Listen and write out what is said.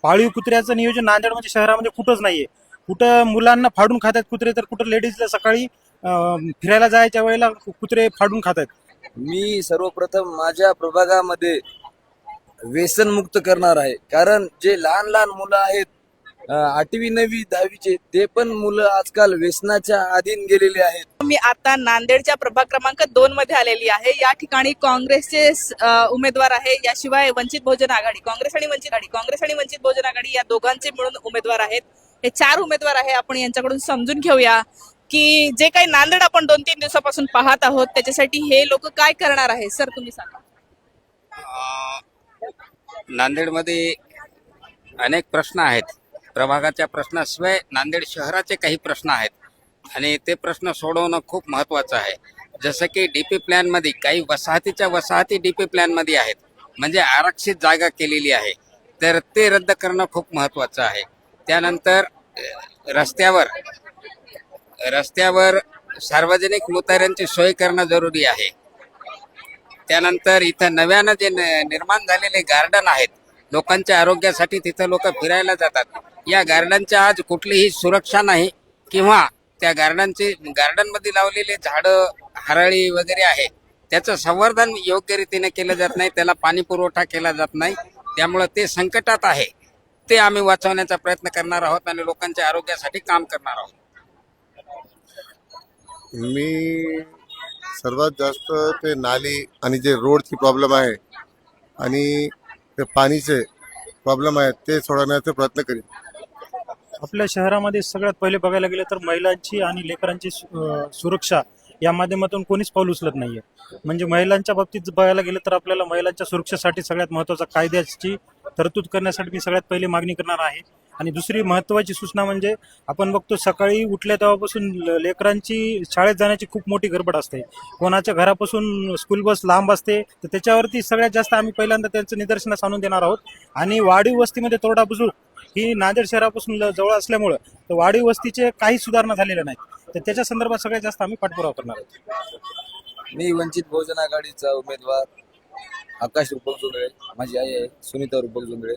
पाळीव कुत्र्याचं नियोजन नांदेडमध्ये शहरामध्ये कुठंच नाहीये. कुठं मुलांना फाडून खातात कुत्रे, तर कुठं लेडीजला सकाळी फिरायला जायच्या वेळेला कुत्रे फाडून खातात. मी सर्वप्रथम माझ्या प्रभागामध्ये व्यसनमुक्त करणार आहे. कारण जे लहान लहान मुलं आहेत 8वी 9वी 10वीचे ते पण मुलं आजकाल व्यसनाच्या अधीन गेलेले आहेत. मी आता नांदेडच्या प्रभाग क्रमांक 2 मध्ये आलेली आहे. या ठिकाणी काँग्रेसचे उमेदवार आहे, याशिवाय वंचित बहुजन आघाडी, काँग्रेस आणि वंचित बहुजन आघाडी या दोघांचे मिळून उमेदवार आहेत. हे 4 उमेदवार आहे. आपण यांच्याकडून समजून घेऊया की जे काही नांदेड आपण 2-3 दिवसापासून पाहत आहोत त्याच्यासाठी हे लोक काय करणार आहे. सर तुम्ही सांगा. नांदेडमध्ये अनेक प्रश्न आहेत. प्रभागाच्या प्रश्नाशिवाय नांदेड शहराचे काही प्रश्न आहेत आणि ते प्रश्न सोडवणं खूप महत्त्वाचं आहे. जसं की डीपी प्लॅनमध्ये काही वसाहती डीपी प्लॅनमध्ये आहेत, म्हणजे आरक्षित जागा केलेली आहे, तर ते रद्द करणं खूप महत्त्वाचं आहे. त्यानंतर रस्त्यावर सार्वजनिक मुताऱ्यांची सोय करणं जरुरी आहे. त्यानंतर इथं नव्यानं जे निर्माण झालेले गार्डन आहेत, लोकांच्या आरोग्यासाठी तिथं लोक फिरायला जातात. या गार्डनच्या आज कुठलीही सुरक्षा नाही किंवा त्या गार्डनमध्ये लावलेले झाडं हरळी वगैरे आहे त्याचं संवर्धन योग्य रीतीने केलं जात नाही, त्याला पाणी पुरवठा केला जात नाही. त्यामुळं ते संकटात आहे. ते आम्ही वाचवण्याचा प्रयत्न करणार आहोत आणि लोकांच्या आरोग्यासाठी काम करणार आहोत. मी सर्वात जास्त ते नाली आणि जे रोडची प्रॉब्लेम आहे आणि ते पाणीचे प्रॉब्लेम आहेत ते सोडवण्याचा प्रयत्न करीन. आपल्या शहरामध्ये सगळ्यात पहिले बघायला गेलं तर महिलांची आणि लेकरांची सुरक्षा या माध्यमातून कोणीच पाऊल उचलत नाहीये. म्हणजे महिलांच्या बाबतीत बघायला गेलं तर आपल्याला महिलांच्या सुरक्षेसाठी सगळ्यात महत्त्वाचा कायद्याची तरतूद करण्यासाठी मी सगळ्यात पहिले मागणी करणार आहे. आणि दुसरी महत्त्वाची सूचना म्हणजे आपण बघतो सकाळी उठल्या तेव्हापासून लेकरांची शाळेत जाण्याची खूप मोठी गडबड असते. कोणाच्या घरापासून स्कूल बस लांब असते, तर त्याच्यावरती सगळ्यात जास्त आम्ही पहिल्यांदा त्यांचं निदर्शनास आणून देणार आहोत. आणि वाढीव वस्तीमध्ये तोरडा बुजुर्ग ही नांदेड शहरापासून जवळ असल्यामुळं तर वाढीव वस्तीचे काही सुधारणा झालेल्या नाहीत, तर त्याच्या संदर्भात सगळ्यात जास्त आम्ही पाठपुरावा करणार आहोत. मी वंचित बहुजन आघाडीचा उमेदवार आकाश रुपक जोंधळे, माझी आई आहे सुनीता रुपक जोंधळे.